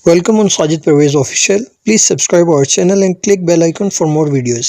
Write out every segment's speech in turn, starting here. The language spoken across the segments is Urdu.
Welcome on Sajid Pervez Official. Please subscribe our channel and click bell icon for more videos.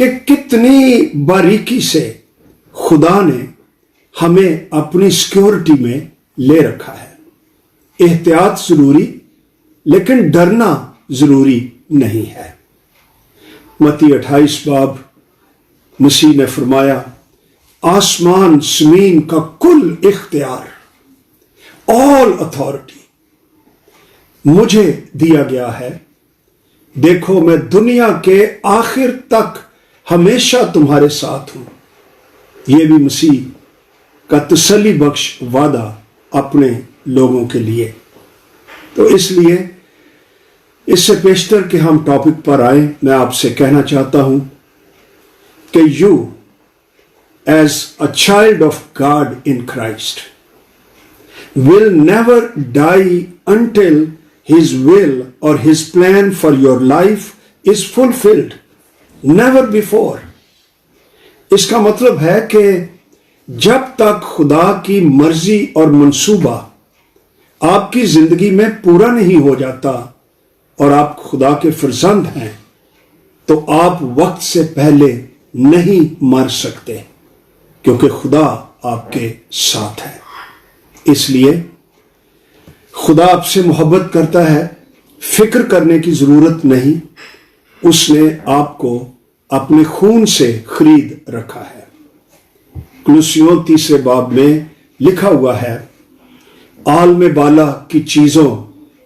کہ کتنی باریکی سے خدا نے ہمیں اپنی سیکیورٹی میں لے رکھا ہے۔ احتیاط ضروری، لیکن ڈرنا ضروری نہیں ہے۔ متی 28 باب مسیح نے فرمایا، آسمان زمین کا کل اختیار، آل اتھارٹی مجھے دیا گیا ہے۔ دیکھو میں دنیا کے آخر تک ہمیشہ تمہارے ساتھ ہوں۔ یہ بھی مسیح کا تسلی بخش وعدہ اپنے لوگوں کے لیے۔ تو اس لیے اس سے پیشتر کہ ہم ٹاپک پر آئیں، میں آپ سے کہنا چاہتا ہوں کہ you as a child of God in Christ will never die until his will or his plan for your life is fulfilled. Never before. اس کا مطلب ہے کہ جب تک خدا کی مرضی اور منصوبہ آپ کی زندگی میں پورا نہیں ہو جاتا اور آپ خدا کے فرزند ہیں، تو آپ وقت سے پہلے نہیں مر سکتے، کیونکہ خدا آپ کے ساتھ ہے۔ اس لیے خدا آپ سے محبت کرتا ہے، فکر کرنے کی ضرورت نہیں، اس نے آپ کو اپنے خون سے خرید رکھا ہے۔ کلوسیوں 3 باب میں لکھا ہوا ہے، عالم بالا کی چیزوں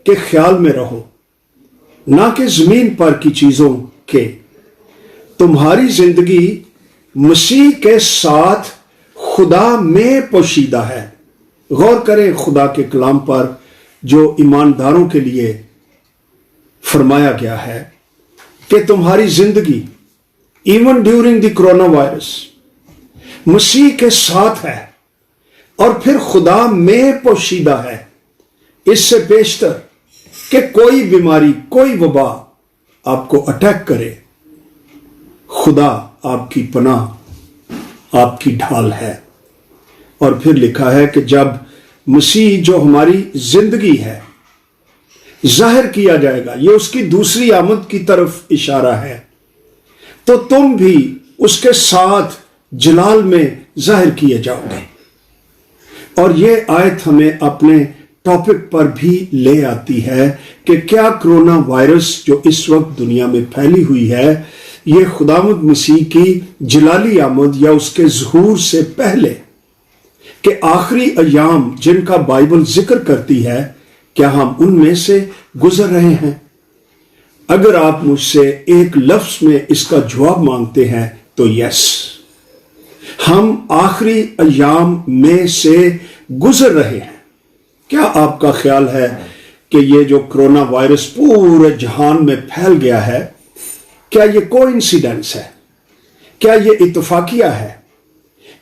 کے خیال میں رہو، نہ کہ زمین پر کی چیزوں کے۔ تمہاری زندگی مسیح کے ساتھ خدا میں پوشیدہ ہے۔ غور کریں خدا کے کلام پر جو ایمانداروں کے لیے فرمایا گیا ہے کہ تمہاری زندگی even during the corona virus مسیح کے ساتھ ہے اور پھر خدا میں پوشیدہ ہے۔ اس سے بیشتر کہ کوئی بیماری، کوئی وبا آپ کو اٹیک کرے، خدا آپ کی پناہ، آپ کی ڈھال ہے۔ اور پھر لکھا ہے کہ جب مسیح جو ہماری زندگی ہے ظاہر کیا جائے گا، یہ اس کی دوسری آمد کی طرف اشارہ ہے، تو تم بھی اس کے ساتھ جلال میں ظاہر کیے جاؤ گے۔ اور یہ آیت ہمیں اپنے ٹاپک پر بھی لے آتی ہے کہ کیا کرونا وائرس جو اس وقت دنیا میں پھیلی ہوئی ہے، یہ خداوند مسیح کی جلالی آمد یا اس کے ظہور سے پہلے کہ آخری ایام جن کا بائبل ذکر کرتی ہے، کیا ہم ان میں سے گزر رہے ہیں؟ اگر آپ مجھ سے ایک لفظ میں اس کا جواب مانگتے ہیں تو یس، ہم آخری ایام میں سے گزر رہے ہیں۔ کیا آپ کا خیال ہے کہ یہ جو کرونا وائرس پورے جہان میں پھیل گیا ہے، کیا یہ کوئنسیڈنس ہے؟ کیا یہ اتفاقیہ ہے؟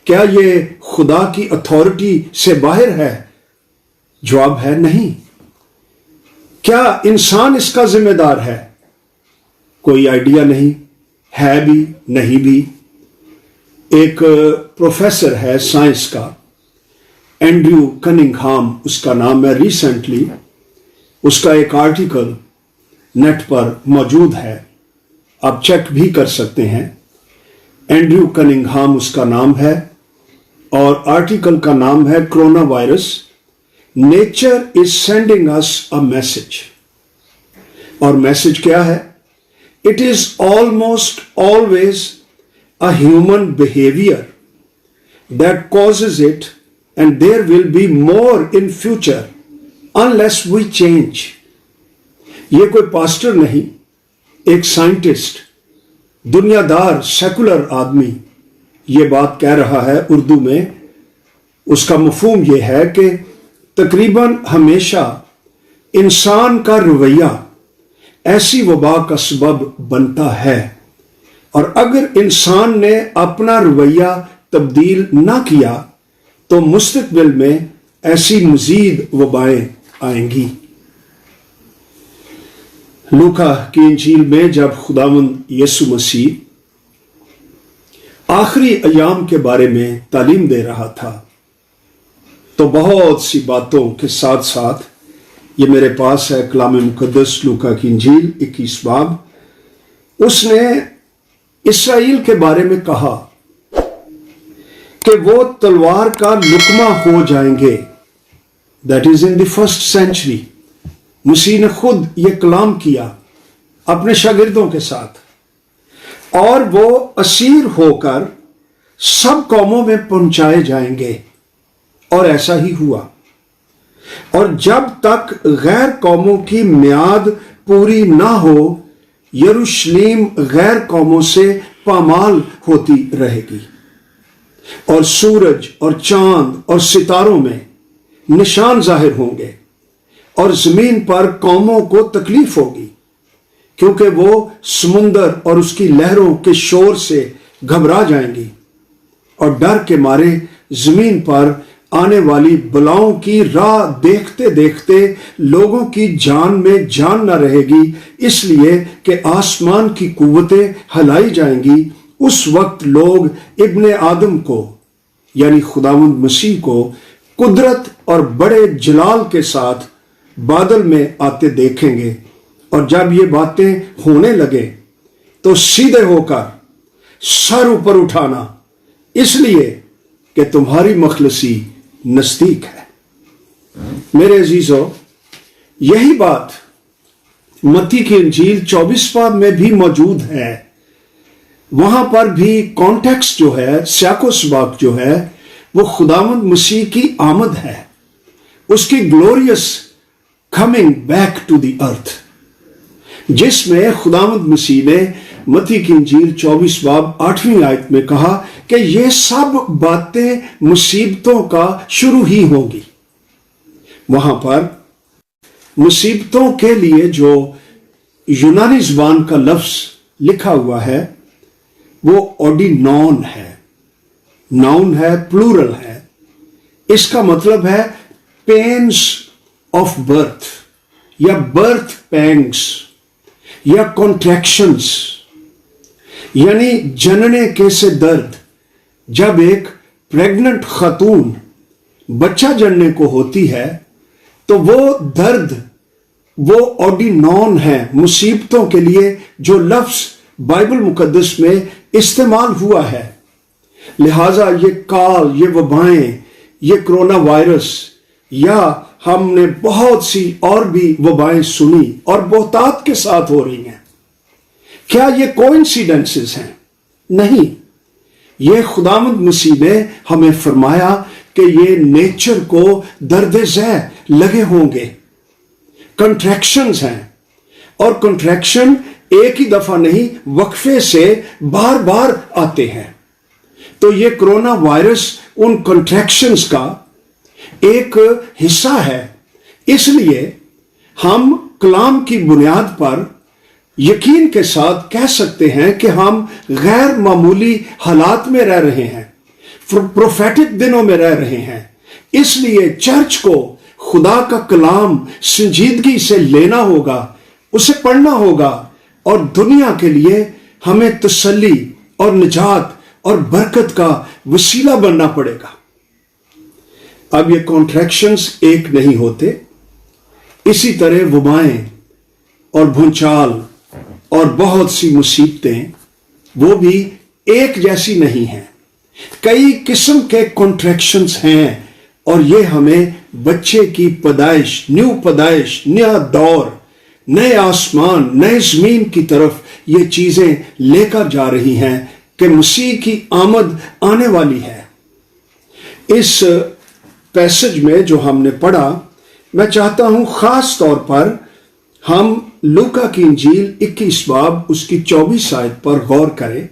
کیا یہ خدا کی اتھارٹی سے باہر ہے؟ جواب ہے نہیں۔ کیا انسان اس کا ذمہ دار ہے؟ کوئی آئیڈیا نہیں، ہے بھی نہیں بھی۔ ایک پروفیسر ہے سائنس کا، اینڈریو کننگہام اس کا نام ہے، ریسنٹلی اس کا ایک آرٹیکل نیٹ پر موجود ہے، آپ چیک بھی کر سکتے ہیں۔ اینڈریو کننگہام اس کا نام ہے اور آرٹیکل کا نام ہے corona virus, nature is sending us a message. اور میسج کیا ہے؟ It is almost always a human behaviour that causes it and there will be more in future unless we change. یہ کوئی پاسٹر نہیں، ایک سائنٹسٹ، دنیا دار، سیکولر آدمی یہ بات کہہ رہا ہے اردو میں۔ اس کا مفہوم یہ ہے کہ تقریباً ہمیشہ انسان کا رویہ ایسی وبا کا سبب بنتا ہے، اور اگر انسان نے اپنا رویہ تبدیل نہ کیا تو مستقبل میں ایسی مزید وبائیں آئیں گی۔ لوکا کی انجیل میں جب خداوند یسوع مسیح آخری ایام کے بارے میں تعلیم دے رہا تھا تو بہت سی باتوں کے ساتھ ساتھ، یہ میرے پاس ہے کلام مقدس لوکا کی انجیل 21 باب، اس نے اسرائیل کے بارے میں کہا کہ وہ تلوار کا لقمہ ہو جائیں گے. That is in the first century. مسیح نے خود یہ کلام کیا اپنے شاگردوں کے ساتھ، اور وہ اسیر ہو کر سب قوموں میں پہنچائے جائیں گے. اور ایسا ہی ہوا. اور جب تک غیر قوموں کی میعاد پوری نہ ہو، یروشلم غیر قوموں سے پامال ہوتی رہے گی، اور سورج اور چاند اور ستاروں میں نشان ظاہر ہوں گے، اور زمین پر قوموں کو تکلیف ہوگی، کیونکہ وہ سمندر اور اس کی لہروں کے شور سے گھبرا جائیں گی، اور ڈر کے مارے زمین پر آنے والی بلاؤں کی راہ دیکھتے دیکھتے لوگوں کی جان میں جان نہ رہے گی، اس لیے کہ آسمان کی قوتیں ہلائی جائیں گی. اس وقت لوگ ابن آدم کو یعنی خداوند مسیح کو قدرت اور بڑے جلال کے ساتھ بادل میں آتے دیکھیں گے. اور جب یہ باتیں ہونے لگے تو سیدھے ہو کر سر اوپر اٹھانا، اس لیے کہ تمہاری مخلصی نزدیک ہے. میرے عزیزو، یہی بات متی کی انجیل 24 باب میں بھی موجود ہے. وہاں پر بھی کانٹیکسٹ جو ہے، سیاق و سباق جو ہے، وہ خداوند مسیح کی آمد ہے، اس کی glorious coming back to the earth, جس میں خداوند مسیح نے متی کی انجیل 24 باب 8ویں آیت میں کہا کہ یہ سب باتیں مصیبتوں کا شروع ہی ہوں گی. وہاں پر مصیبتوں کے لیے جو یونانی زبان کا لفظ لکھا ہوا ہے وہ اوڈینون ہے، ناؤن ہے، پلورل ہے. اس کا مطلب ہے پینز آف برتھ یا برتھ پینگز یا کنٹریکشنز، یعنی جننے کے سے درد. جب ایک پریگننٹ خاتون بچہ جننے کو ہوتی ہے تو وہ درد، وہ اوڈینون ہے مصیبتوں کے لیے جو لفظ بائبل مقدس میں استعمال ہوا ہے. لہٰذا یہ کال، یہ وبائیں، یہ کرونا وائرس، یا ہم نے بہت سی اور بھی وبائیں سنی اور بہتات کے ساتھ ہو رہی ہیں. کیا یہ کوئنسیڈنسز ہیں؟ نہیں. یہ خداوند مسیح نے ہمیں فرمایا کہ یہ نیچر کو درد ذہ لگے ہوں گے. کنٹریکشنز ہیں، اور کنٹریکشن ایک ہی دفعہ نہیں، وقفے سے بار بار آتے ہیں. تو یہ کرونا وائرس ان کنٹریکشنز کا ایک حصہ ہے. اس لیے ہم کلام کی بنیاد پر یقین کے ساتھ کہہ سکتے ہیں کہ ہم غیر معمولی حالات میں رہ رہے ہیں، پروفیٹک دنوں میں رہ رہے ہیں. اس لیے چرچ کو خدا کا کلام سنجیدگی سے لینا ہوگا، اسے پڑھنا ہوگا، اور دنیا کے لیے ہمیں تسلی اور نجات اور برکت کا وسیلہ بننا پڑے گا. اب یہ کانٹریکشنز ایک نہیں ہوتے. اسی طرح وبائیں اور بھونچال اور بہت سی مصیبتیں وہ بھی ایک جیسی نہیں ہیں. کئی قسم کے کانٹریکشنز ہیں، اور یہ ہمیں بچے کی پیدائش، پیدائش، نیا دور، نئے آسمان، نئے زمین کی طرف یہ چیزیں لے کر جا رہی ہیں کہ مسیح کی آمد آنے والی ہے. اس پیسج میں جو ہم نے پڑھا، میں چاہتا ہوں خاص طور پر ہم لوکا کی انجیل 21 باب اس کی 24 آیت پر غور کریں،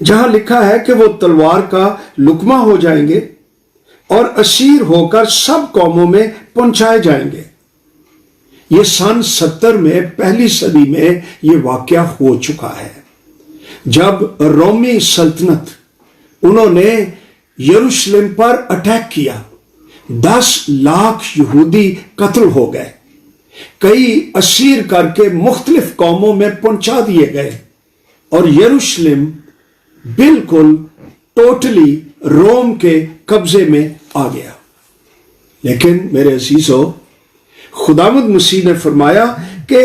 جہاں لکھا ہے کہ وہ تلوار کا لقمہ ہو جائیں گے اور اسیر ہو کر سب قوموں میں پہنچائے جائیں گے. یہ سن 70 میں، پہلی صدی میں یہ واقعہ ہو چکا ہے، جب رومی سلطنت انہوں نے یروشلم پر اٹیک کیا. 10 لاکھ یہودی قتل ہو گئے، کئی اسیر کر کے مختلف قوموں میں پہنچا دیے گئے، اور یروشلم بالکل ٹوٹلی روم کے قبضے میں آ گیا. لیکن میرے عزیزو، خداوند مسیح نے فرمایا کہ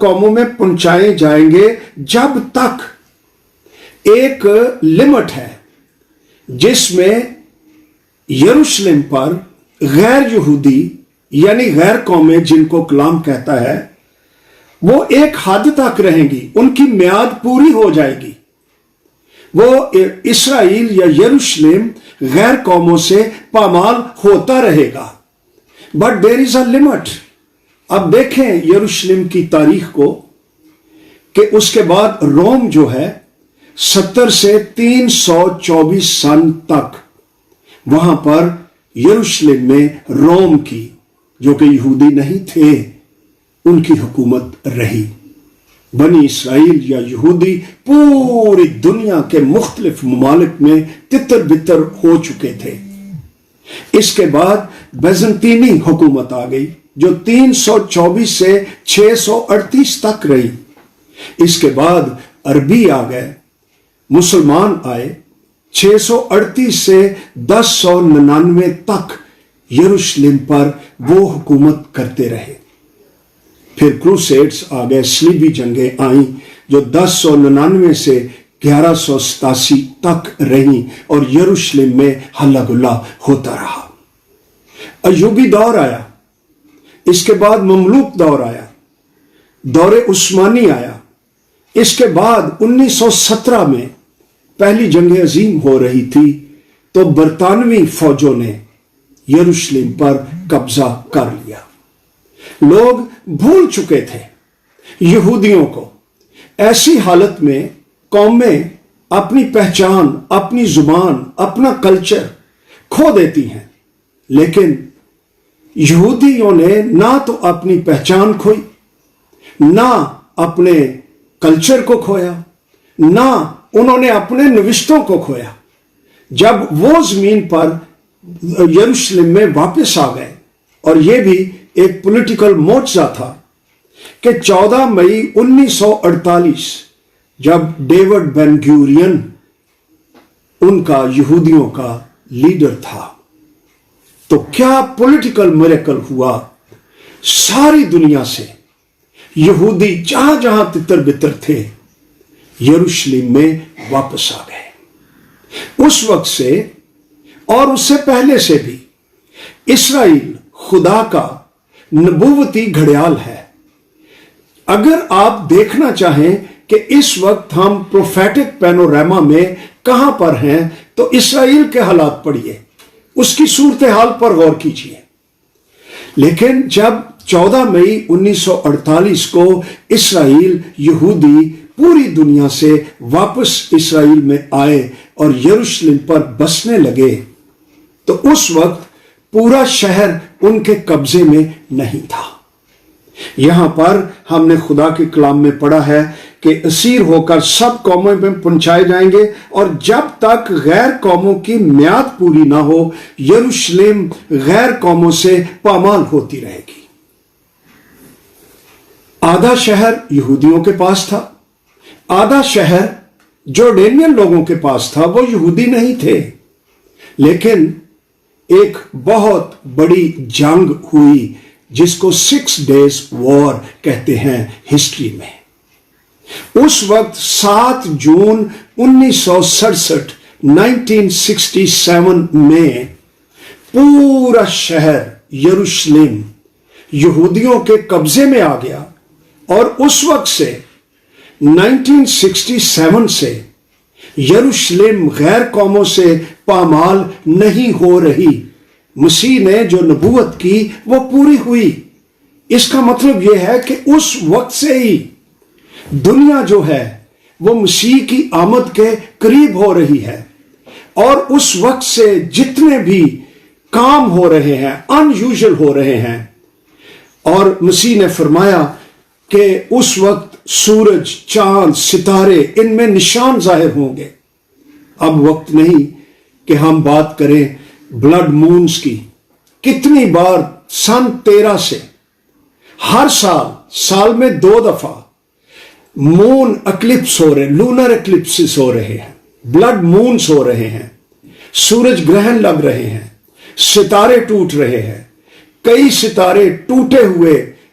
قوموں میں پہنچائے جائیں گے جب تک ایک لمٹ ہے جس میں یروشلم پر غیر یہودی یعنی غیر قومیں جن کو کلام کہتا ہے وہ ایک حد تک رہیں گی، ان کی میعاد پوری ہو جائے گی۔ وہ اسرائیل یا یروشلم غیر قوموں سے پامال ہوتا رہے گا، but there is a limit. اب دیکھیں یروشلم کی تاریخ کو کہ اس کے بعد روم جو ہے 70 سے 324 سن تک وہاں پر یروشلم میں روم کی، جو کہ یہودی نہیں تھے، ان کی حکومت رہی۔ بنی اسرائیل یا یہودی پوری دنیا کے مختلف ممالک میں تتر بتر ہو چکے تھے۔ اس کے بعد بیزنطینی حکومت آ گئی جو 324 سے 638 تک رہی۔ اس کے بعد عربی آ گئے، مسلمان آئے، 638 سے 1099 تک یروشلم پر وہ حکومت کرتے رہے۔ پھر کروسیڈز آ گئے، صلیبی جنگیں آئیں جو 1099 سے 1187 تک رہیں اور یروشلم میں ہلا گلا ہوتا رہا۔ ایوبی دور آیا، اس کے بعد مملوک دور آیا، دور عثمانی آیا۔ اس کے بعد 1917 میں پہلی جنگ عظیم ہو رہی تھی تو برطانوی فوجوں نے یروشلم پر قبضہ کر لیا۔ لوگ بھول چکے تھے یہودیوں کو۔ ایسی حالت میں قومیں اپنی پہچان، اپنی زبان، اپنا کلچر کھو دیتی ہیں، لیکن یہودیوں نے نہ تو اپنی پہچان کھوئی، نہ اپنے کلچر کو کھویا، نہ انہوں نے اپنے نوشتوں کو کھویا۔ جب وہ زمین پر یروشلم میں واپس آ گئے، اور یہ بھی ایک پولیٹیکل معجزہ تھا کہ 14 مئی 1948 جب ڈیوڈ بن گورین ان کا یہودیوں کا لیڈر تھا تو کیا پولیٹیکل میریکل ہوا، ساری دنیا سے یہودی جہاں جہاں تتر بتر تھے یروشلم میں واپس آ گئے۔ اس وقت سے اور اس سے پہلے سے بھی اسرائیل خدا کا نبوتی گھڑیال ہے۔ اگر آپ دیکھنا چاہیں کہ اس وقت ہم پروفیٹک پینوراما میں کہاں پر ہیں تو اسرائیل کے حالات پڑھیے، اس کی صورتحال پر غور کیجیے۔ لیکن جب 14 مئی 1948 کو اسرائیل یہودی پوری دنیا سے واپس اسرائیل میں آئے اور یروشلم پر بسنے لگے تو اس وقت پورا شہر ان کے قبضے میں نہیں تھا۔ یہاں پر ہم نے خدا کے کلام میں پڑھا ہے کہ اسیر ہو کر سب قوموں میں پہنچائے جائیں گے، اور جب تک غیر قوموں کی میعاد پوری نہ ہو یروشلم غیر قوموں سے پامال ہوتی رہے گی۔ آدھا شہر یہودیوں کے پاس تھا، آدھا شہر جورڈینین لوگوں کے پاس تھا، وہ یہودی نہیں تھے۔ لیکن ایک بہت بڑی جنگ ہوئی جس کو 6 days وار کہتے ہیں ہسٹری میں۔ اس وقت 7 جون 1967 میں پورا شہر یروشلم یہودیوں کے قبضے میں آ گیا، اور اس وقت سے 1967 سے یروشلم غیر قوموں سے پامال نہیں ہو رہی۔ مسیح نے جو نبوت کی وہ پوری ہوئی۔ اس کا مطلب یہ ہے کہ اس وقت سے ہی دنیا جو ہے وہ مسیح کی آمد کے قریب ہو رہی ہے، اور اس وقت سے جتنے بھی کام ہو رہے ہیں ان یوزل ہو رہے ہیں، اور مسیح نے فرمایا کہ اس وقت سورج، چاند، ستارے ان میں نشان ظاہر ہوں گے۔ اب وقت نہیں کہ ہم بات کریں بلڈ مونز کی۔ کتنی بار سن 13 سے ہر سال میں 2 دفعہ مون اکلپس ہو رہے، لونر اکلپسز ہو رہے ہیں، بلڈ مونز ہو رہے ہیں، سورج گرہن لگ رہے ہیں، ستارے ٹوٹ رہے ہیں۔ کئی ستارے ٹوٹے ہوئے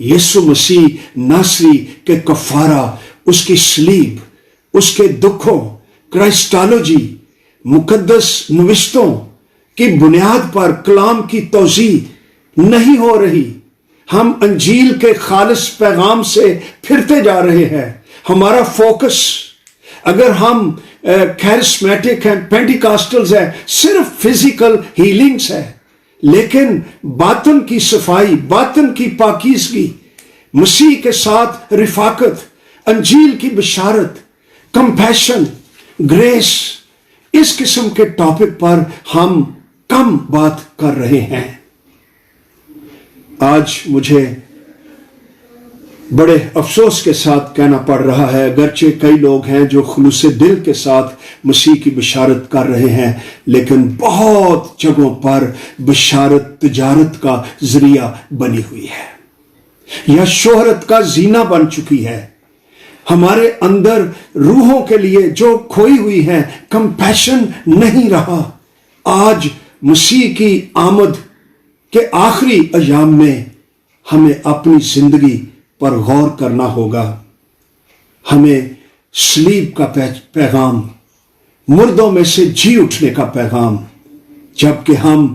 یسوع مسیح ناصری کے کفارہ، اس کی صلیب، اس کے دکھوں، کرائسٹالوجی، مقدس نوشتوں کی بنیاد پر کلام کی توضیح نہیں ہو رہی۔ ہم انجیل کے خالص پیغام سے پھرتے جا رہے ہیں۔ ہمارا فوکس، اگر ہم کیرسمیٹک ہیں، پینٹیکاسٹلز ہیں، صرف فزیکل ہیلنگز ہے، لیکن باطن کی صفائی، باطن کی پاکیزگی، مسیح کے ساتھ رفاقت، انجیل کی بشارت، کمپیشن، گریس، اس قسم کے ٹاپک پر ہم کم بات کر رہے ہیں۔ آج مجھے بڑے افسوس کے ساتھ کہنا پڑ رہا ہے، اگرچہ کئی لوگ ہیں جو خلوص دل کے ساتھ مسیح کی بشارت کر رہے ہیں، لیکن بہت جگہوں پر بشارت تجارت کا ذریعہ بنی ہوئی ہے یا شہرت کا زینہ بن چکی ہے۔ ہمارے اندر روحوں کے لیے جو کھوئی ہوئی ہے، کمپیشن نہیں رہا۔ آج مسیح کی آمد کے آخری ایام میں ہمیں اپنی زندگی پر غور کرنا ہوگا۔ ہمیں صلیب کا پیغام، مردوں میں سے جی اٹھنے کا پیغام، جبکہ ہم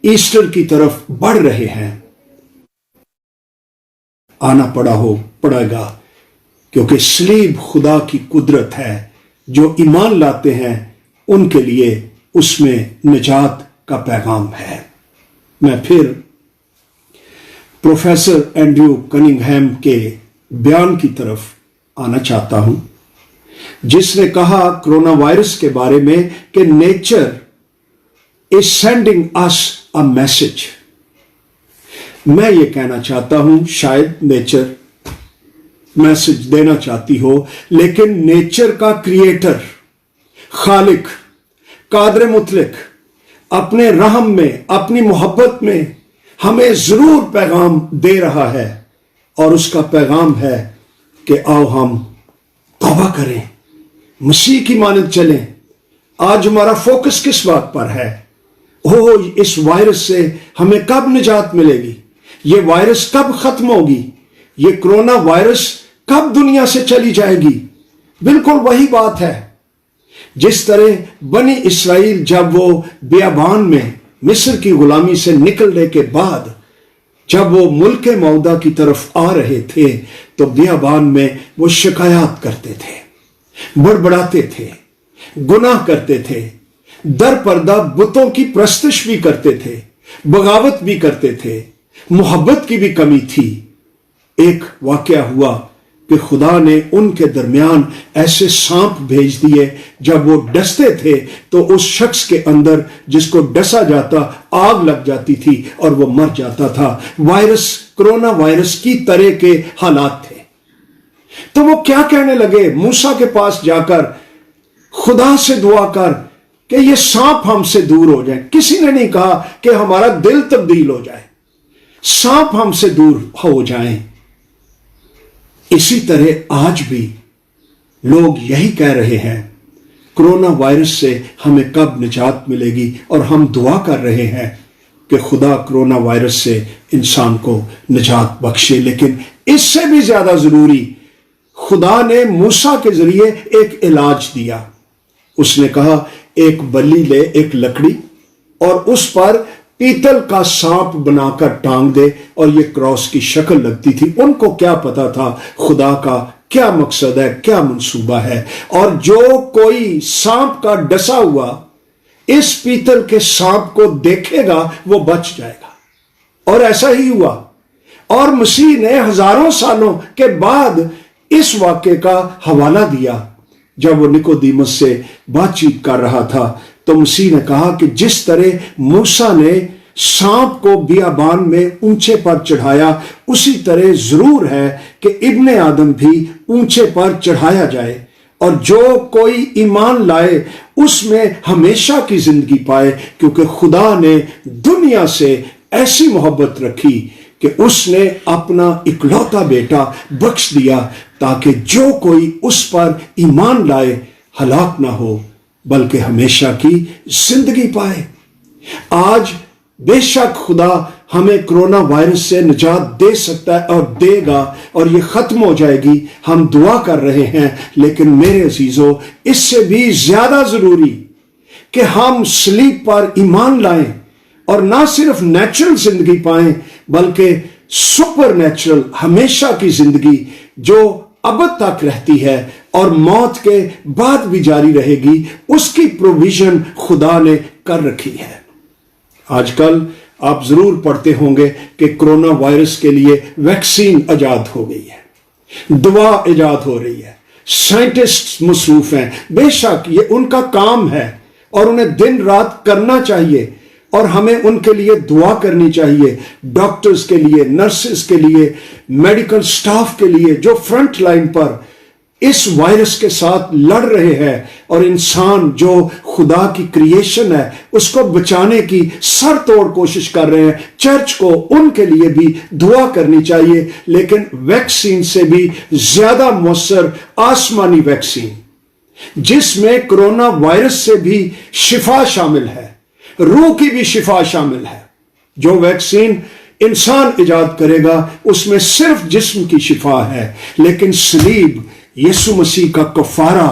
ایسٹر کی طرف بڑھ رہے ہیں، آنا پڑے گا، کیونکہ صلیب خدا کی قدرت ہے۔ جو ایمان لاتے ہیں ان کے لیے اس میں نجات کا پیغام ہے۔ میں پھر پروفیسر اینڈریو کننگہیم کے بیان کی طرف آنا چاہتا ہوں، جس نے کہا کرونا وائرس کے بارے میں کہ nature is sending us a message. میں یہ کہنا چاہتا ہوں، شاید نیچر میسج دینا چاہتی ہو، لیکن نیچر کا کریٹر، خالق، قادر مطلق اپنے رحم میں، اپنی محبت میں ہمیں ضرور پیغام دے رہا ہے، اور اس کا پیغام ہے کہ آؤ ہم توبہ کریں، مسیح کی مانند چلیں۔ آج ہمارا فوکس کس بات پر ہے؟ اس وائرس سے ہمیں کب نجات ملے گی؟ یہ وائرس کب ختم ہوگی؟ یہ کرونا وائرس کب دنیا سے چلی جائے گی؟ بالکل وہی بات ہے جس طرح بنی اسرائیل جب وہ بیابان میں مصر کی غلامی سے نکلنے کے بعد جب وہ ملک موعودہ کی طرف آ رہے تھے تو بیابان میں وہ شکایات کرتے تھے، بڑبڑاتے تھے، گناہ کرتے تھے، در پردہ بتوں کی پرستش بھی کرتے تھے، بغاوت بھی کرتے تھے، محبت کی بھی کمی تھی۔ ایک واقعہ ہوا کہ خدا نے ان کے درمیان ایسے سانپ بھیج دیے، جب وہ ڈستے تھے تو اس شخص کے اندر جس کو ڈسا جاتا آگ لگ جاتی تھی اور وہ مر جاتا تھا۔ وائرس، کرونا وائرس کی طرح کے حالات تھے۔ تو وہ کیا کہنے لگے؟ موسیٰ کے پاس جا کر خدا سے دعا کر کہ یہ سانپ ہم سے دور ہو جائے۔ کسی نے نہیں کہا کہ ہمارا دل تبدیل ہو جائے، سانپ ہم سے دور ہو جائیں۔ اسی طرح آج بھی لوگ یہی کہہ رہے ہیں، کرونا وائرس سے ہمیں کب نجات ملے گی، اور ہم دعا کر رہے ہیں کہ خدا کرونا وائرس سے انسان کو نجات بخشے۔ لیکن اس سے بھی زیادہ ضروری، خدا نے موسیٰ کے ذریعے ایک علاج دیا۔ اس نے کہا ایک بلی لے، ایک لکڑی، اور اس پر پیتل کا سانپ بنا کر ٹانگ دے، اور یہ کراس کی شکل لگتی تھی۔ ان کو کیا پتا تھا خدا کا کیا مقصد ہے، کیا منصوبہ ہے، اور جو کوئی سانپ کا ڈسا ہوا اس پیتل کے سانپ کو دیکھے گا وہ بچ جائے گا۔ اور ایسا ہی ہوا، اور مسیح نے ہزاروں سالوں کے بعد اس واقعے کا حوالہ دیا۔ جب وہ نکودیمس سے بات چیت کر رہا تھا تو مسیح نے کہا کہ جس طرح موسیٰ نے سانپ کو بیابان میں اونچے پر چڑھایا، اسی طرح ضرور ہے کہ ابن آدم بھی اونچے پر چڑھایا جائے، اور جو کوئی ایمان لائے اس میں ہمیشہ کی زندگی پائے، کیونکہ خدا نے دنیا سے ایسی محبت رکھی کہ اس نے اپنا اکلوتا بیٹا بخش دیا، تاکہ جو کوئی اس پر ایمان لائے ہلاک نہ ہو بلکہ ہمیشہ کی زندگی پائے۔ آج بے شک خدا ہمیں کرونا وائرس سے نجات دے سکتا ہے اور دے گا اور یہ ختم ہو جائے گی، ہم دعا کر رہے ہیں۔ لیکن میرے عزیزو، اس سے بھی زیادہ ضروری کہ ہم صلیب پر ایمان لائیں اور نہ صرف نیچرل زندگی پائیں بلکہ سپر نیچرل ہمیشہ کی زندگی جو ابد تک رہتی ہے اور موت کے بعد بھی جاری رہے گی، اس کی پروویژن خدا نے کر رکھی ہے۔ آج کل آپ ضرور پڑھتے ہوں گے کہ کرونا وائرس کے لیے ویکسین ایجاد ہو گئی ہے، دوا ایجاد ہو رہی ہے، سائنٹسٹ مصروف ہیں۔ بے شک یہ ان کا کام ہے اور انہیں دن رات کرنا چاہیے اور ہمیں ان کے لیے دعا کرنی چاہیے، ڈاکٹرز کے لیے، نرسز کے لیے، میڈیکل سٹاف کے لیے جو فرنٹ لائن پر اس وائرس کے ساتھ لڑ رہے ہیں اور انسان جو خدا کی کریشن ہے اس کو بچانے کی سر توڑ کوشش کر رہے ہیں۔ چرچ کو ان کے لیے بھی دعا کرنی چاہیے، لیکن ویکسین سے بھی زیادہ مؤثر آسمانی ویکسین جس میں کرونا وائرس سے بھی شفا شامل ہے، روح کی بھی شفا شامل ہے۔ جو ویکسین انسان ایجاد کرے گا اس میں صرف جسم کی شفا ہے، لیکن صلیب یسوع مسیح کا کفارہ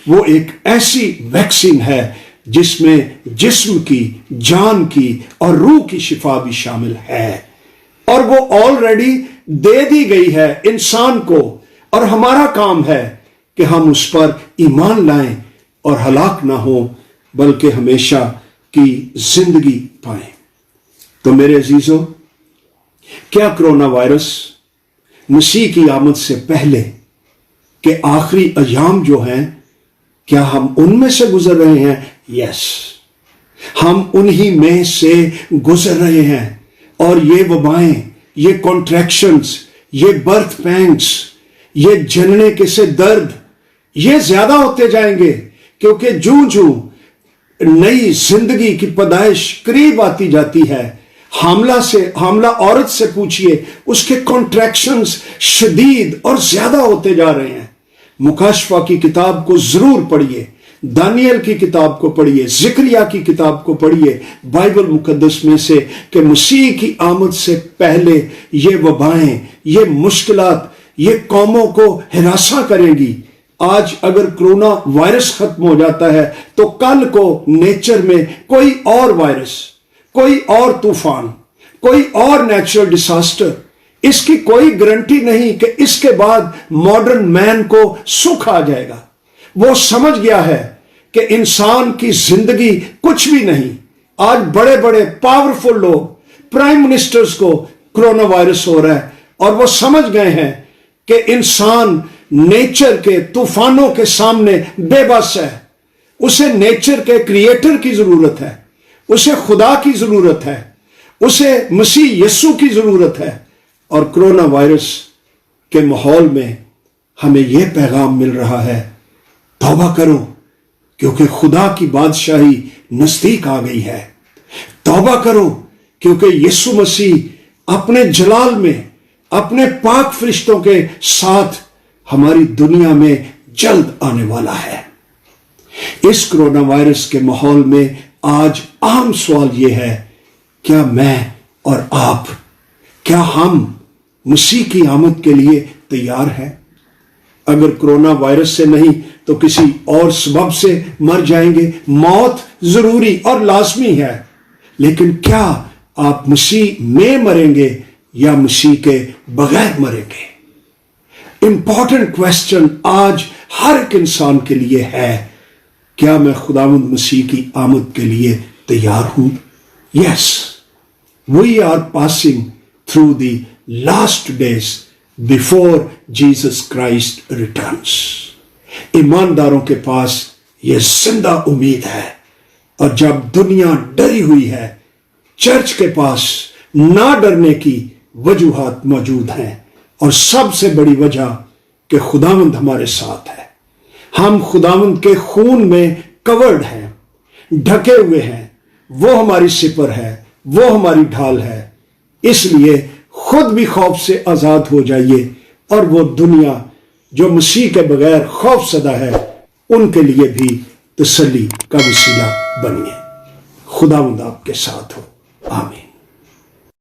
وہ ایک ایسی ویکسین ہے جس میں جسم کی، جان کی اور روح کی شفا بھی شامل ہے، اور وہ آلریڈی دے دی گئی ہے انسان کو، اور ہمارا کام ہے کہ ہم اس پر ایمان لائیں اور ہلاک نہ ہوں بلکہ ہمیشہ کی زندگی پائیں۔ تو میرے عزیزو، کیا کرونا وائرس مسیح کی آمد سے پہلے کہ آخری ایام جو ہیں، کیا ہم ان میں سے گزر رہے ہیں؟ یس، ہم انہی میں سے گزر رہے ہیں، اور یہ وبائیں، یہ کانٹریکشنز، یہ برتھ پینگز، یہ جننے کے سے درد، یہ زیادہ ہوتے جائیں گے، کیونکہ جوں نئی زندگی کی پیدائش قریب آتی جاتی ہے۔ حاملہ عورت سے پوچھئے، اس کے کانٹریکشنز شدید اور زیادہ ہوتے جا رہے ہیں۔ مکاشفہ کی کتاب کو ضرور پڑھیے، دانیل کی کتاب کو پڑھیے، زکریا کی کتاب کو پڑھیے بائبل مقدس میں سے، کہ مسیح کی آمد سے پہلے یہ وبائیں، یہ مشکلات، یہ قوموں کو ہراساں کریں گی۔ آج اگر کرونا وائرس ختم ہو جاتا ہے تو کل کو نیچر میں کوئی اور وائرس، کوئی اور طوفان، کوئی اور نیچرل ڈیزاسٹر، اس کی کوئی گارنٹی نہیں کہ اس کے بعد ماڈرن مین کو سکھ آ جائے گا۔ وہ سمجھ گیا ہے کہ انسان کی زندگی کچھ بھی نہیں۔ آج بڑے بڑے پاورفل لوگ، پرائم منسٹرز کو کرونا وائرس ہو رہا ہے، اور وہ سمجھ گئے ہیں کہ انسان نیچر کے طوفانوں کے سامنے بے بس ہے۔ اسے نیچر کے کریٹر کی ضرورت ہے، اسے خدا کی ضرورت ہے، اسے مسیح یسوع کی ضرورت ہے۔ اور کرونا وائرس کے ماحول میں ہمیں یہ پیغام مل رہا ہے، توبہ کرو کیونکہ خدا کی بادشاہی نزدیک آ گئی ہے۔ توبہ کرو کیونکہ یسوع مسیح اپنے جلال میں اپنے پاک فرشتوں کے ساتھ ہماری دنیا میں جلد آنے والا ہے۔ اس کرونا وائرس کے ماحول میں آج عام سوال یہ ہے، کیا میں اور آپ، کیا ہم مسیح کی آمد کے لیے تیار ہیں؟ اگر کرونا وائرس سے نہیں تو کسی اور سبب سے مر جائیں گے۔ موت ضروری اور لازمی ہے، لیکن کیا آپ مسیح میں مریں گے یا مسیح کے بغیر مریں گے؟ امپورٹنٹ کویسچن آج ہر ایک انسان کے لیے ہے، کیا میں خداوند مسیح کی آمد کے لیے تیار ہوں؟ Yes, we are passing through the last days before Jesus Christ returns. ایمانداروں کے پاس یہ زندہ امید ہے، اور جب دنیا ڈری ہوئی ہے، چرچ کے پاس نہ ڈرنے کی وجوہات موجود ہیں، اور سب سے بڑی وجہ کہ خداوند ہمارے ساتھ ہے۔ ہم خداوند کے خون میں کورڈ ہیں، ڈھکے ہوئے ہیں، وہ ہماری سپر ہے، وہ ہماری ڈھال ہے۔ اس لیے خود بھی خوف سے آزاد ہو جائیے، اور وہ دنیا جو مسیح کے بغیر خوف زدہ ہے ان کے لیے بھی تسلی کا وسیلہ بنیے۔ خداوند آپ کے ساتھ ہو، آمین۔